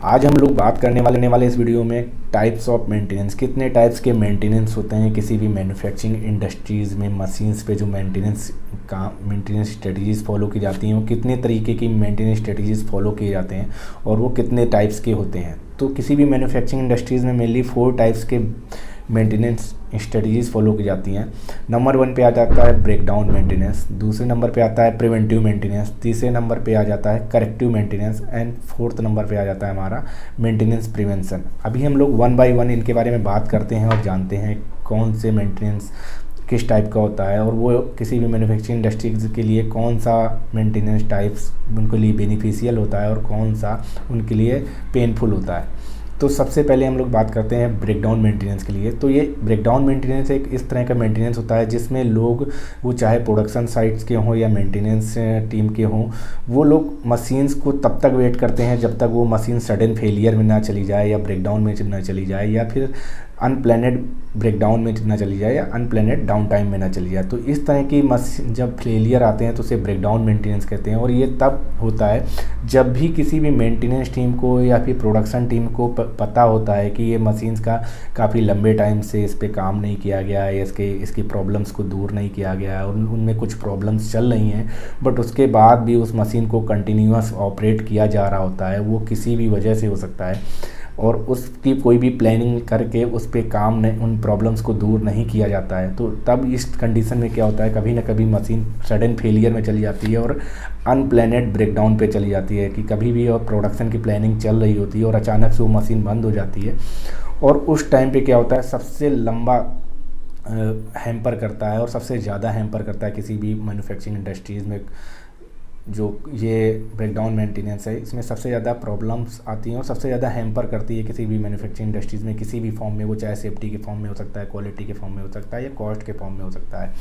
आज हम लोग बात करने वाले इस वीडियो में टाइप्स ऑफ मेंटेनेंस, कितने टाइप्स के मेंटेनेंस होते हैं किसी भी मैन्युफैक्चरिंग इंडस्ट्रीज़ में। मशीन्स पे जो मेंटेनेंस स्ट्रेटजीज़ फॉलो की जाती हैं, वो कितने तरीके की मेंटेनेंस स्ट्रेटजीज़ फॉलो किए जाते हैं और वो कितने टाइप्स के होते हैं। तो किसी भी मैन्युफैक्चरिंग इंडस्ट्रीज़ में मेनली 4 टाइप्स के मेंटेनेंस स्ट्रेटजीज़ फॉलो की जाती हैं। नंबर 1 पे आ जाता है ब्रेकडाउन मेंटेनेंस, दूसरे नंबर पे आता है प्रिवेंटिव मेंटेनेंस, तीसरे नंबर पे आ जाता है corrective maintenance and fourth number पे आ जाता है हमारा मेंटेनेंस प्रिवेंशन। अभी हम लोग 1 बाय 1 इनके बारे में बात करते हैं और जानते हैं कौन से मेंटेनेंस किस टाइप का होता है और वो किसी भी मैन्युफैक्चरिंग इंडस्ट्रीज के लिए कौन सा मेंटेनेंस टाइप्स उनके लिए बेनिफिशियल होता है और कौन सा उनके लिए पेनफुल होता है। तो सबसे पहले हम लोग बात करते हैं ब्रेकडाउन मेंटेनेंस के लिए। तो ये ब्रेकडाउन मेंटेनेंस एक इस तरह का मेंटेनेंस होता है जिसमें लोग, वो चाहे प्रोडक्शन साइट्स के हों या मेंटेनेंस टीम के हों, वो लोग मशीन्स को तब तक वेट करते हैं जब तक वो मशीन सडन फेलियर में ना चली जाए या ब्रेकडाउन में ना चली जाए या फिर अनप्लानड ब्रेकडाउन में ना चली जाए या अनप्लानड डाउन टाइम में ना चली जाए। तो इस तरह की मशीन जब फेलियर आते हैं तो उसे ब्रेकडाउन मेंटेनेंस कहते हैं। और ये तब होता है जब भी किसी भी मेंटेनेंस टीम को या फिर प्रोडक्शन टीम को पता होता है कि ये मशीन्स का काफ़ी लंबे टाइम से इस पर काम नहीं किया गया है, इसकी प्रॉब्लम्स को दूर नहीं किया गया है और उनमें कुछ प्रॉब्लम्स चल रही हैं, बट उसके बाद भी उस मशीन को कंटिन्यूअस ऑपरेट किया जा रहा होता है। वो किसी भी वजह से हो सकता है और उसकी कोई भी प्लानिंग करके उस पर काम नहीं, उन प्रॉब्लम्स को दूर नहीं किया जाता है। तो तब इस कंडीशन में क्या होता है, कभी ना कभी मशीन सडन फेलियर में चली जाती है और अनप्लानड ब्रेकडाउन पे चली जाती है कि कभी भी और प्रोडक्शन की प्लानिंग चल रही होती है और अचानक से वो मशीन बंद हो जाती है। और उस टाइम पे क्या होता है, सबसे लंबा हैम्पर करता है और सबसे ज़्यादा हैम्पर करता है किसी भी मैन्युफैक्चरिंग इंडस्ट्रीज़ में जो ये ब्रेकडाउन मेंटेनेंस है। इसमें सबसे ज़्यादा प्रॉब्लम्स आती हैं और सबसे ज़्यादा हैम्पर करती है किसी भी मैन्युफैक्चरिंग इंडस्ट्रीज़ में किसी भी फॉर्म में, वो चाहे सेफ्टी के फॉर्म में हो सकता है, क्वालिटी के फॉर्म में हो सकता है या कॉस्ट के फॉर्म में हो सकता है।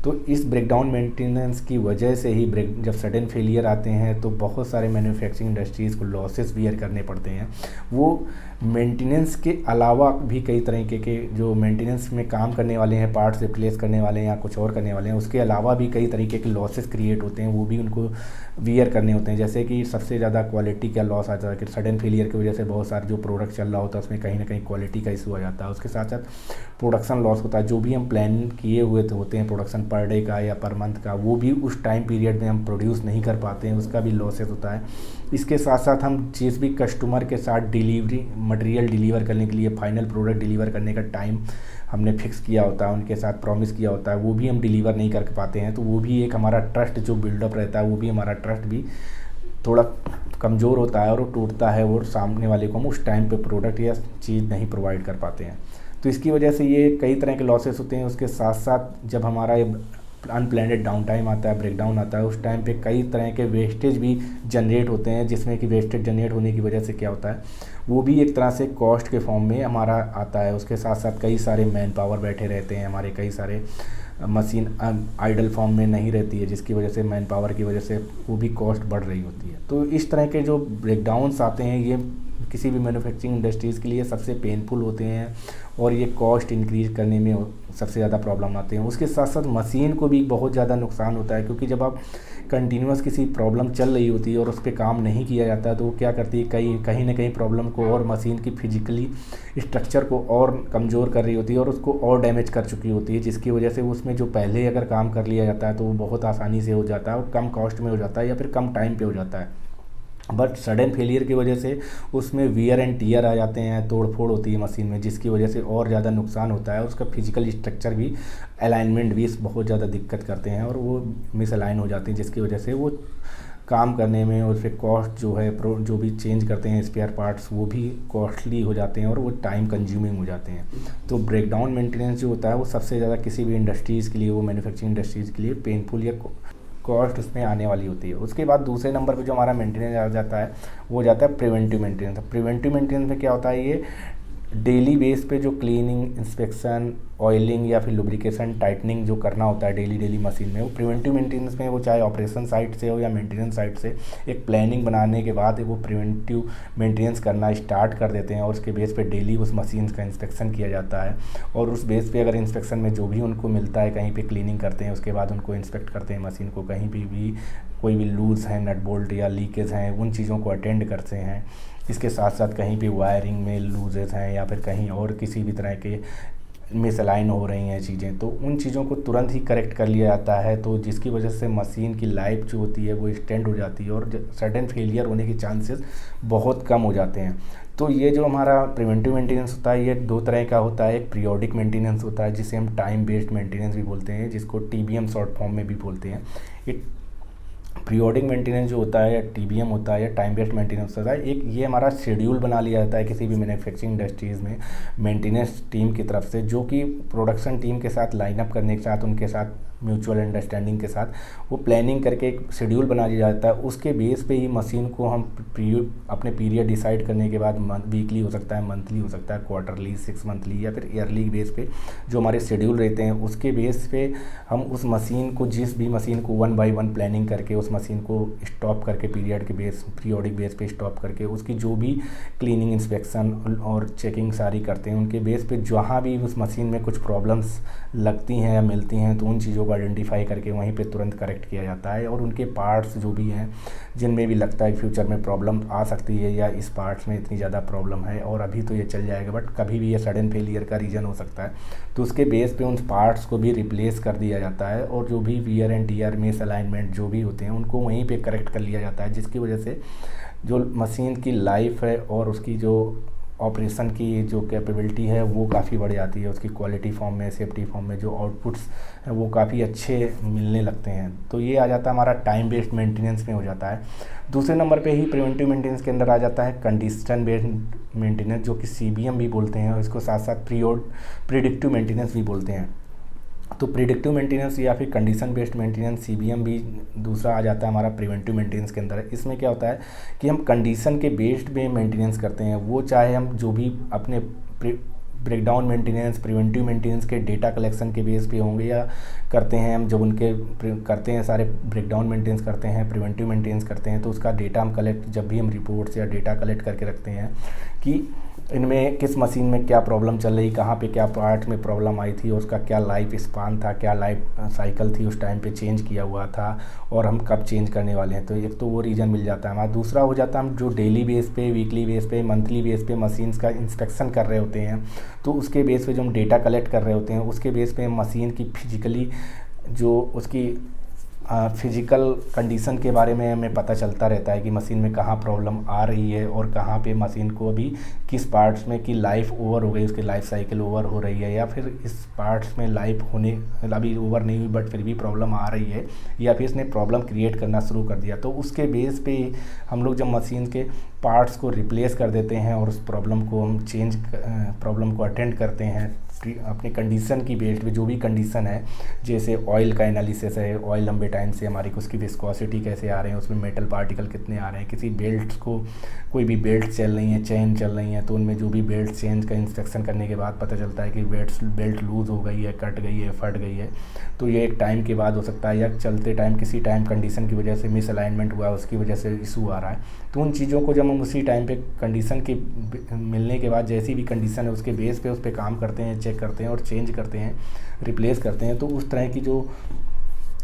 तो इस ब्रेकडाउन मेंटेनेंस की वजह से ही जब सडन फेलियर आते हैं तो बहुत सारे मैन्युफैक्चरिंग इंडस्ट्रीज़ को लॉसेस बियर करने पड़ते हैं। वो मेंटेनेंस के अलावा भी कई तरीके के जो मेंटेनेंस में काम करने वाले हैं, पार्ट्स रिप्लेस करने वाले हैं या कुछ और करने वाले हैं, उसके अलावा भी कई तरीके के लॉसेस क्रिएट होते हैं, वो भी उनको वियर करने होते हैं। जैसे कि सबसे ज़्यादा क्वालिटी का लॉस आता है कि सडन फेलियर की वजह से बहुत सारे जो प्रोडक्ट चल रहा होता है उसमें कहीं ना कहीं क्वालिटी का इशू आ जाता है। उसके साथ साथ प्रोडक्शन लॉस होता है, जो भी हम प्लान किए हुए होते हैं प्रोडक्शन पर डे का या पर मंथ का, वो भी उस टाइम पीरियड में हम प्रोड्यूस नहीं कर पाते हैं, उसका भी लॉसेस होता है। इसके साथ साथ हम जिस भी कस्टमर के साथ डिलीवरी मटेरियल डिलीवर करने के लिए, फाइनल प्रोडक्ट डिलीवर करने का टाइम हमने फिक्स किया होता है, उनके साथ प्रॉमिस किया होता है, वो भी हम डिलीवर नहीं कर पाते हैं। तो वो भी एक हमारा ट्रस्ट जो बिल्डअप रहता है, वो भी हमारा ट्रस्ट भी थोड़ा कमज़ोर होता है और वो टूटता है और सामने वाले को हम उस टाइम पे प्रोडक्ट या चीज़ नहीं प्रोवाइड कर पाते हैं। तो इसकी वजह से ये कई तरह के लॉसेस होते हैं। उसके साथ साथ जब हमारा ये अनप्लानड डाउन टाइम आता है, ब्रेकडाउन आता है, उस टाइम पे कई तरह के वेस्टेज भी जनरेट होते हैं, जिसमें कि वेस्टेज जनरेट होने की वजह से क्या होता है, वो भी एक तरह से कॉस्ट के फॉर्म में हमारा आता है। उसके साथ साथ कई सारे मैन पावर बैठे रहते हैं हमारे, कई सारे मशीन आइडल फॉर्म में नहीं रहती है, जिसकी वजह से मैन पावर की वजह से वो भी कॉस्ट बढ़ रही होती है। तो इस तरह के जो ब्रेकडाउन्स आते हैं ये किसी भी मैन्युफैक्चरिंग इंडस्ट्रीज़ के लिए सबसे पेनफुल होते हैं और ये कॉस्ट इंक्रीज करने में सबसे ज़्यादा प्रॉब्लम आते हैं। उसके साथ साथ मशीन को भी बहुत ज़्यादा नुकसान होता है, क्योंकि जब आप कंटिन्यूस किसी प्रॉब्लम चल रही होती है और उस पर काम नहीं किया जाता है तो वो क्या करती है, कहीं ना कहीं प्रॉब्लम को और मशीन की फिजिकली स्ट्रक्चर को और कमज़ोर कर रही होती है और उसको और डैमेज कर चुकी होती है, जिसकी वजह से उसमें जो पहले अगर काम कर लिया जाता है तो वो बहुत आसानी से हो जाता है और कम कॉस्ट में हो जाता है या फिर कम टाइम पे हो जाता है। बट सडन फेलियर की वजह से उसमें वियर एंड टीयर आ जाते हैं, तोड़ फोड़ होती है मशीन में, जिसकी वजह से और ज़्यादा नुकसान होता है। उसका फिजिकल स्ट्रक्चर भी, अलाइनमेंट भी बहुत ज़्यादा दिक्कत करते हैं और वो मिस अलाइन हो जाती हैं, जिसकी वजह से वो काम करने में और फिर कॉस्ट जो है जो भी चेंज करते हैं स्पेयर पार्ट्स, वो भी कॉस्टली हो जाते हैं और वो टाइम कंज्यूमिंग हो जाते हैं। तो ब्रेकडाउन मेंटेनेंस जो होता है वो सबसे ज़्यादा किसी भी इंडस्ट्रीज़ के लिए, वो मैन्युफैक्चरिंग इंडस्ट्रीज़ के लिए पेनफुल या कॉस्ट उसमें आने वाली होती है। उसके बाद दूसरे नंबर पे जो हमारा मेंटेनेंस आ जाता है वो हो जाता है प्रिवेंटिव मेंटेनेंस। प्रिवेंटिव मेंटेनेंस में क्या होता है, ये डेली बेस पे जो क्लीनिंग, इंस्पेक्शन ऑयलिंग या फिर लुब्रिकेशन टाइटनिंग जो करना होता है डेली मशीन में, वो प्रिवेंटिव मेंटेनेंस में, वो चाहे ऑपरेशन साइट से हो या मेंटेनेंस साइट से, एक प्लानिंग बनाने के बाद वो प्रिवेंटिव मेंटेनेंस करना स्टार्ट कर देते हैं और उसके बेस पे डेली उस मशीन का इंस्पेक्शन किया जाता है। और उस बेस पे अगर इंस्पेक्शन में जो भी उनको मिलता है, कहीं पे क्लीनिंग करते हैं, उसके बाद उनको इंस्पेक्ट करते हैं मशीन को, कहीं भी कोई भी लूज़ है, नट बोल्ट या लीकेज हैं, उन चीज़ों को अटेंड करते हैं। इसके साथ साथ कहीं पे वायरिंग में लूजेस हैं या फिर कहीं और किसी भी तरह के मिसअलाइन हो रही हैं चीज़ें, तो उन चीज़ों को तुरंत ही करेक्ट कर लिया जाता है, तो जिसकी वजह से मशीन की लाइफ जो होती है वो एक्सटेंड हो जाती है और सडन फेलियर होने के चांसेस बहुत कम हो जाते हैं। तो ये जो हमारा प्रिवेंटिव मेंटेनेंस होता है ये दो तरह का होता है। एक पीरियोडिक मेंटेनेंस होता है जिसे हम टाइम बेस्ड मेंटेनेंस भी बोलते हैं, जिसको TBM शॉर्ट फॉर्म में भी बोलते हैं। ये पीरियोडिक मेंटेनेंस जो होता है या TBM होता है या टाइम बेस्ड मेंटेनेंस होता है, एक ये हमारा शेड्यूल बना लिया जाता है किसी भी मैन्युफैक्चरिंग इंडस्ट्रीज़ में मेंटेनेंस टीम की तरफ से, जो कि प्रोडक्शन टीम के साथ लाइन अप करने के साथ, उनके साथ म्यूचुअल अंडरस्टैंडिंग के साथ वो प्लानिंग करके एक शेड्यूल बना लिया जाता है। उसके बेस पे ही मशीन को हम अपने पीरियड डिसाइड करने के बाद वीकली हो सकता है, मंथली हो सकता है, क्वार्टरली, 6 मंथली या फिर ईयरली बेस पे जो हमारे शेड्यूल रहते हैं उसके बेस पे हम उस मशीन को, जिस भी मशीन को 1 बाय 1 प्लानिंग करके उस मशीन को स्टॉप करके पीरियोडिक बेस पे स्टॉप करके उसकी जो भी क्लीनिंग, इंस्पेक्शन और चेकिंग सारी करते हैं, उनके बेस पे जहाँ भी उस मशीन में कुछ प्रॉब्लम्स लगती हैं या मिलती हैं तो उन चीज़ों को आइडेंटिफाई करके वहीं पे तुरंत करेक्ट किया जाता है। और उनके पार्ट्स जो भी हैं जिनमें भी लगता है फ्यूचर में प्रॉब्लम आ सकती है या इस पार्ट्स में इतनी ज़्यादा प्रॉब्लम है और अभी तो ये चल जाएगा बट कभी भी ये सडन फेलियर का रीज़न हो सकता है, तो उसके बेस पे उन पार्ट्स को भी रिप्लेस कर दिया जाता है और जो भी wear and tear, misalignment जो भी होते हैं उनको वहीं पे करेक्ट कर लिया जाता है, जिसकी वजह से जो मशीन की लाइफ है और उसकी जो ऑपरेशन की जो कैपेबिलिटी है वो काफ़ी बढ़ जाती है, उसकी क्वालिटी फॉर्म में, सेफ्टी फॉर्म में जो आउटपुट्स हैं वो काफ़ी अच्छे मिलने लगते हैं। तो ये आ जाता है हमारा टाइम बेस्ड मेंटेनेंस में हो जाता है। दूसरे नंबर पे ही प्रिवेंटिव मेंटेनेंस के अंदर आ जाता है कंडीशन बेस्ड मेंटेनेंस, जो कि CBM भी बोलते हैं और इसको साथ साथ प्रिडिक्टिव मेंटेनेंस भी बोलते हैं। तो प्रिडिक्टिव मेंटेनेंस या फिर कंडीशन बेस्ड मेंटेनेंस CBM भी दूसरा आ जाता है हमारा प्रिवेंटिव मेंटेनेंस के अंदर। इसमें क्या होता है कि हम कंडीशन के बेस्ड में मेंटेनेंस करते हैं, वो चाहे हम जो भी अपने ब्रेकडाउन मेंटेनेंस, प्रिवेंटिव मेंटेनेंस के डेटा कलेक्शन के बेस पे होंगे या करते हैं हम जब उनके करते हैं सारे ब्रेकडाउन मेंटेनेंस करते हैं, प्रिवेंटिव मेंटेनेंस करते हैं, तो उसका डेटा हम कलेक्ट, जब भी हम रिपोर्ट्स या डेटा कलेक्ट करके रखते हैं कि इनमें किस मशीन में क्या प्रॉब्लम चल रही, कहाँ पे क्या पार्ट में प्रॉब्लम आई थी और उसका क्या लाइफ स्पान था, क्या लाइफ साइकिल थी, उस टाइम पे चेंज किया हुआ था और हम कब चेंज करने वाले हैं। तो एक तो वो रीज़न मिल जाता है हमारा। दूसरा हो जाता है हम जो डेली बेस पे, वीकली बेस पे, मंथली बेस पे मशीन्स का इंस्पेक्शन कर रहे होते हैं, तो उसके बेस पे जो हम डेटा कलेक्ट कर रहे होते हैं उसके बेस पे मशीन की फिजिकली जो उसकी फिज़िकल कंडीशन के बारे में हमें पता चलता रहता है कि मशीन में कहाँ प्रॉब्लम आ रही है और कहाँ पे मशीन को अभी किस पार्ट्स में की लाइफ ओवर हो गई, उसकी लाइफ साइकिल ओवर हो रही है या फिर इस पार्ट्स में लाइफ होने अभी ओवर नहीं हुई बट फिर भी प्रॉब्लम आ रही है या फिर इसने प्रॉब्लम क्रिएट करना शुरू कर दिया। तो उसके बेस पे हम लोग जब मशीन के पार्ट्स को रिप्लेस कर देते हैं और उस प्रॉब्लम को हम प्रॉब्लम को अटेंड करते हैं अपनी कंडीशन की बेस्ड पे, जो भी कंडीशन है, जैसे ऑयल का एनालिसिस है, ऑयल लंबे टाइम से हमारी उसकी विस्कोसिटी कैसे आ रहे हैं, उसमें मेटल पार्टिकल कितने आ रहे हैं, किसी बेल्ट को कोई भी बेल्ट चल रही है, चेन चल रही है, तो उनमें जो भी बेल्ट चेंज का इंस्पेक्शन करने के बाद पता चलता है कि बेल्ट लूज़ हो गई है, कट गई है, फट गई है, तो ये एक टाइम के बाद हो सकता है या चलते टाइम किसी टाइम कंडीशन की वजह से मिस अलाइनमेंट हुआ, उसकी वजह से इशू आ रहा है। तो उन चीज़ों को जब हम उसी टाइम पे कंडीशन की मिलने के बाद जैसी भी कंडीशन है उसके बेस पे उस पर काम करते हैं, चेक करते हैं और चेंज करते हैं, रिप्लेस करते हैं, तो उस तरह की जो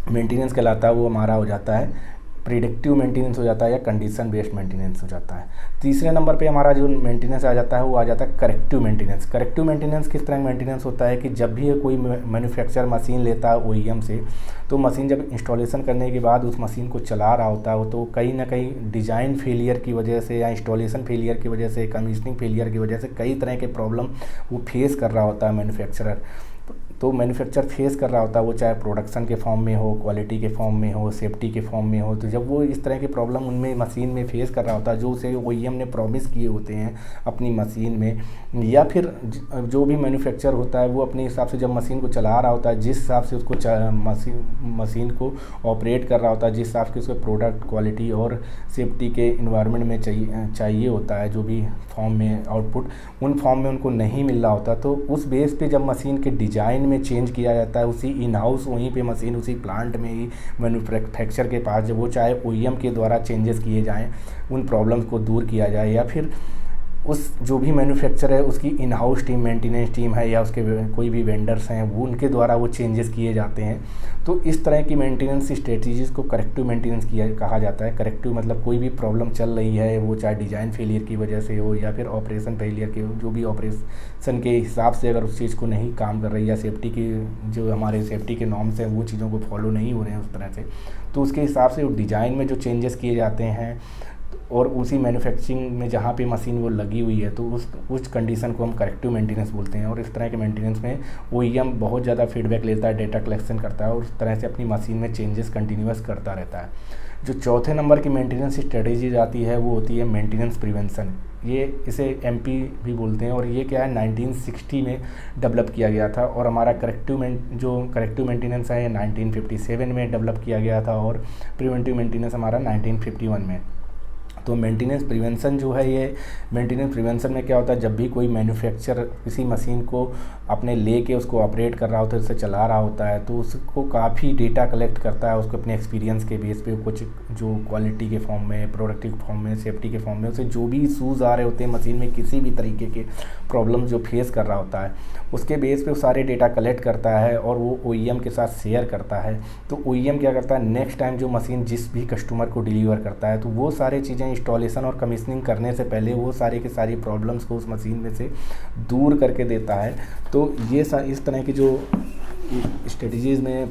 मेंटेनेंस कहलाता है वो हमारा हो जाता है प्रिडिक्टिव मेंटेनेंस हो जाता है या कंडीशन बेस्ड मेंटेनेंस हो जाता है। तीसरे नंबर पे हमारा जो मेंटेनेंस आ जाता है वो आ जाता है करेक्टिव मेंटेनेंस। करेक्टिव मेंटेनेंस किस तरह मेंटेनेंस होता है कि जब भी कोई मैन्युफैक्चर मशीन लेता है OEM से, तो मशीन जब इंस्टॉलेशन करने के बाद उस मशीन को चला रहा होता है तो कहीं ना कहीं डिज़ाइन फेलियर की वजह से या इंस्टॉलेशन फेलियर की वजह से, कमीशनिंग फेलियर की वजह से कई तरह के प्रॉब्लम वो फेस कर रहा होता है मैन्युफैक्चरर। तो मैन्युफैक्चर फेस कर रहा होता है, वो चाहे प्रोडक्शन के फॉर्म में हो, क्वालिटी के फॉर्म में हो, सेफ्टी के फॉर्म में हो। तो जब वो इस तरह के प्रॉब्लम उनमें मशीन में फेस कर रहा होता है, जो उसे OEM ने प्रॉमिस किए होते हैं अपनी मशीन में, या फिर जो भी मैन्युफैक्चर होता है वो अपने हिसाब से जब मशीन को चला रहा होता है, जिस हिसाब से उसको मशीन को ऑपरेट कर रहा होता है, जिस हिसाब से उसके प्रोडक्ट क्वालिटी और सेफ्टी के इन्वायरमेंट में चाहिए होता है, जो भी फॉर्म में आउटपुट उन फॉर्म में उनको नहीं मिल रहा होता, तो उस बेस पे जब मशीन के डिज़ाइन में चेंज किया जाता है, उसी इन हाउस वहीं पे मशीन उसी प्लांट में ही मैन्युफैक्चर के पास, जब वो चाहे OEM के द्वारा चेंजेस किए जाएँ, उन प्रॉब्लम्स को दूर किया जाए, या फिर उस जो भी मैन्युफैक्चर है उसकी in house team, maintenance team है, या उसके कोई भी वेंडर्स हैं, वो उनके द्वारा वो चेंजेस किए जाते हैं। तो इस तरह की मेंटेनेंस स्ट्रेटजीज़ को करेक्टिव मेंटेनेंस कहा जाता है। करेक्टिव मतलब कोई भी प्रॉब्लम चल रही है, वो चाहे डिज़ाइन फेलियर की वजह से हो या फिर ऑपरेशन फेलियर की हो, जो भी ऑपरेशन के हिसाब से अगर उस चीज़ को नहीं काम कर रही, या सेफ्टी की जो हमारे सेफ्टी के नॉर्म्स हैं वो चीज़ों को फॉलो नहीं हो रहे हैं उस तरह से, तो उसके हिसाब से डिज़ाइन में जो चेंजेस किए जाते हैं, और उसी मैन्युफैक्चरिंग में जहाँ पे मशीन वो लगी हुई है, तो उस कंडीशन को हम करेक्टिव मेंटेनेंस बोलते हैं। और इस तरह के मेंटेनेंस में OEM बहुत ज़्यादा फीडबैक लेता है, डेटा कलेक्शन करता है, और उस तरह से अपनी मशीन में चेंजेस कंटिन्यूस करता रहता है। जो चौथे नंबर की मेंटेनेंस स्ट्रेटेजी आती है वो होती है मेंटेनेंस प्रिवेंशन। ये इसे MP भी बोलते हैं, और ये क्या है 1960 में डेवलप किया गया था, और हमारा करेक्टिव मेंटेनेंस है ये 1957 में डेवलप किया गया था, और प्रिवेंटिव मेंटेनेंस हमारा 1951 में। तो मेंटेनेंस प्रिवेंशन जो है, ये मेंटेनेंस प्रिवेंशन में क्या होता है, जब भी कोई मैन्युफैक्चरर किसी मशीन को अपने लेके उसको ऑपरेट कर रहा होता है, उससे चला रहा होता है, तो उसको काफ़ी डेटा कलेक्ट करता है, उसको अपने एक्सपीरियंस के बेस पे कुछ जो क्वालिटी के फॉर्म में, प्रोडक्टिव फॉर्म में, सेफ्टी के फॉर्म में, उसे जो भी इशूज़ आ रहे होते हैं मशीन में, किसी भी तरीके के प्रॉब्लम जो फेस कर रहा होता है, उसके बेस पे वो सारे डेटा कलेक्ट करता है और वो OEM के साथ शेयर करता है। तो OEM क्या करता है, नेक्स्ट टाइम जो मशीन जिस भी कस्टमर को डिलीवर करता है, तो वो सारी चीज़ें इंस्टॉलेशन और कमीशनिंग करने से पहले वो सारी की सारी प्रॉब्लम्स को उस मशीन में से दूर करके देता है। तो ये इस तरह की जो स्ट्रेटजीज़ में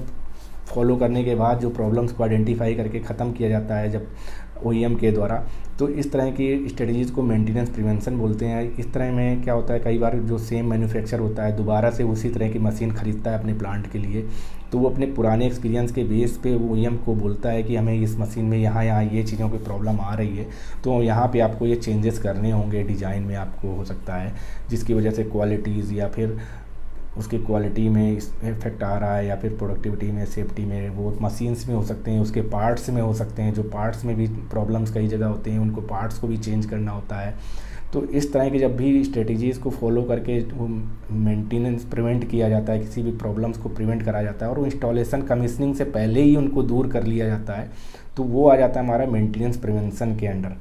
फॉलो करने के बाद जो प्रॉब्लम्स को आइडेंटिफाई करके ख़त्म किया जाता है जब OEM के द्वारा, तो इस तरह की स्ट्रेटजीज़ को मेंटेनेंस प्रिवेंशन बोलते हैं। इस तरह में क्या होता है, कई बार जो सेम मैन्युफैक्चर होता है दोबारा से उसी तरह की मशीन ख़रीदता है अपने प्लांट के लिए, तो वो अपने पुराने एक्सपीरियंस के बेस पे वो OEM को बोलता है कि हमें इस मशीन में यहाँ ये चीज़ों की प्रॉब्लम आ रही है, तो यहाँ पे आपको ये चेंजेस करने होंगे डिज़ाइन में, आपको हो सकता है जिसकी वजह से क्वालिटीज़ या फिर उसकी क्वालिटी में इफेक्ट आ रहा है, या फिर प्रोडक्टिविटी में, सेफ्टी में, वो मशीन्स में हो सकते हैं, उसके पार्ट्स में हो सकते हैं, जो पार्ट्स में भी प्रॉब्लम्स कई जगह होते हैं, उनको पार्ट्स को भी चेंज करना होता है। तो इस तरह की जब भी स्ट्रेटजीज़ को फॉलो करके वो मेंटेनेंस प्रिवेंट किया जाता है, किसी भी प्रॉब्लम्स को प्रिवेंट करा जाता है, और वो इंस्टॉलेशन कमीशनिंग से पहले ही उनको दूर कर लिया जाता है, तो वो आ जाता है हमारा मेंटेनेंस प्रिवेंशन के अंडर।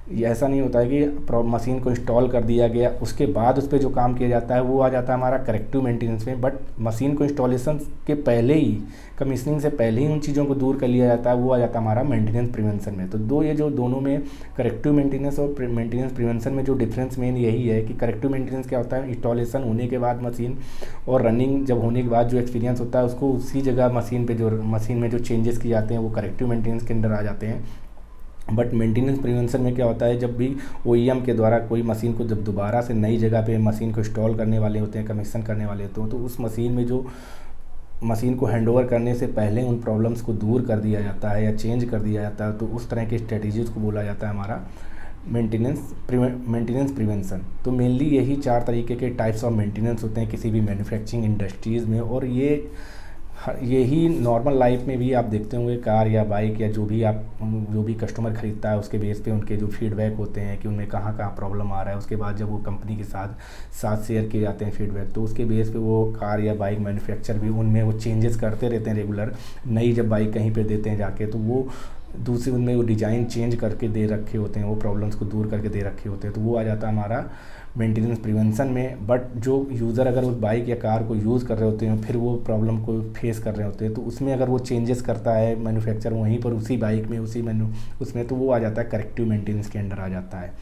ये ऐसा नहीं होता है कि मशीन को इंस्टॉल कर दिया गया उसके बाद उस पर जो काम किया जाता है वो आ जाता है हमारा करेक्टिव मेंटेनेंस में, बट मशीन को इंस्टॉलेशन के पहले ही, कमीशनिंग से पहले ही उन चीज़ों को दूर कर लिया जाता है, वो आ जाता है हमारा मेंटेनेंस प्रिवेंशन में। तो ये जो दोनों में करेक्टिव मेंटेनेंस और मेंटेनेंस प्रिवेंशन में जो डिफरेंस मेन यही है कि करेक्टिव मेंटेनेंस क्या होता है, इंस्टॉलेशन होने के बाद मशीन और रनिंग जब होने के बाद जो एक्सपीरियंस होता है उसको उसी जगह मशीन में जो चेंजेस किए जाते हैं वो करेक्टिव मेंटेनेंस के अंदर आ जाते हैं। बट मेंटेनेंस प्रिवेंशन में क्या होता है, जब भी OEM के द्वारा कोई मशीन को जब दोबारा से नई जगह पे मशीन को इंस्टॉल करने वाले होते हैं, कमीशन करने वाले होते हैं, तो उस मशीन में जो मशीन को हैंडओवर करने से पहले उन प्रॉब्लम्स को दूर कर दिया जाता है या चेंज कर दिया जाता है, तो उस तरह की स्ट्रेटजीज़ को बोला जाता है हमारा मेंटेनेंस प्रिवेंशन। तो मेनली यही 4 तरीके के टाइप्स ऑफ मेंटेनेंस होते हैं किसी भी मैन्युफैक्चरिंग इंडस्ट्रीज़ में, और यही नॉर्मल लाइफ में भी आप देखते होंगे, कार या बाइक या जो भी कस्टमर ख़रीदता है उसके बेस पे उनके जो फीडबैक होते हैं कि उनमें कहाँ प्रॉब्लम आ रहा है, उसके बाद जब वो कंपनी के साथ शेयर किए जाते हैं फीडबैक, तो उसके बेस पे वो कार या बाइक मैन्युफैक्चर भी उनमें वो चेंजेस करते रहते हैं रेगुलर। नई जब बाइक कहीं पर देते हैं जाके, तो वो दूसरी उनमें वो डिज़ाइन चेंज करके दे रखे होते हैं, वो प्रॉब्लम्स को दूर करके दे रखे होते हैं, तो वो आ जाता है हमारा मेंटेनेंस प्रिवेंशन में। बट जो यूज़र अगर उस बाइक या कार को यूज़ कर रहे होते हैं फिर वो प्रॉब्लम को फेस कर रहे होते हैं, तो उसमें अगर वो चेंजेस करता है मैन्युफैक्चर वहीं पर उसी बाइक में उसमें, तो वो आ जाता है करेक्टिव मेंटेनेंस के अंडर आ जाता है।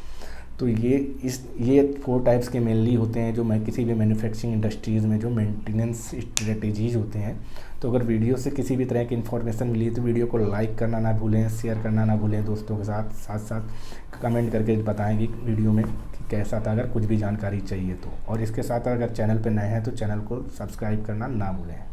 तो ये 4 टाइप्स के मेनली होते हैं जो किसी भी मैन्युफैक्चरिंग इंडस्ट्रीज़ में जो मेंटेनेंस स्ट्रेटजीज़ होते हैं। तो अगर वीडियो से किसी भी तरह की इन्फॉर्मेशन मिली तो वीडियो को लाइक करना ना भूलें, शेयर करना ना भूलें दोस्तों के साथ साथ कमेंट करके बताएं कि वीडियो में कैसा था, अगर कुछ भी जानकारी चाहिए तो। और इसके साथ अगर चैनल पर नए हैं तो चैनल को सब्सक्राइब करना ना भूलें।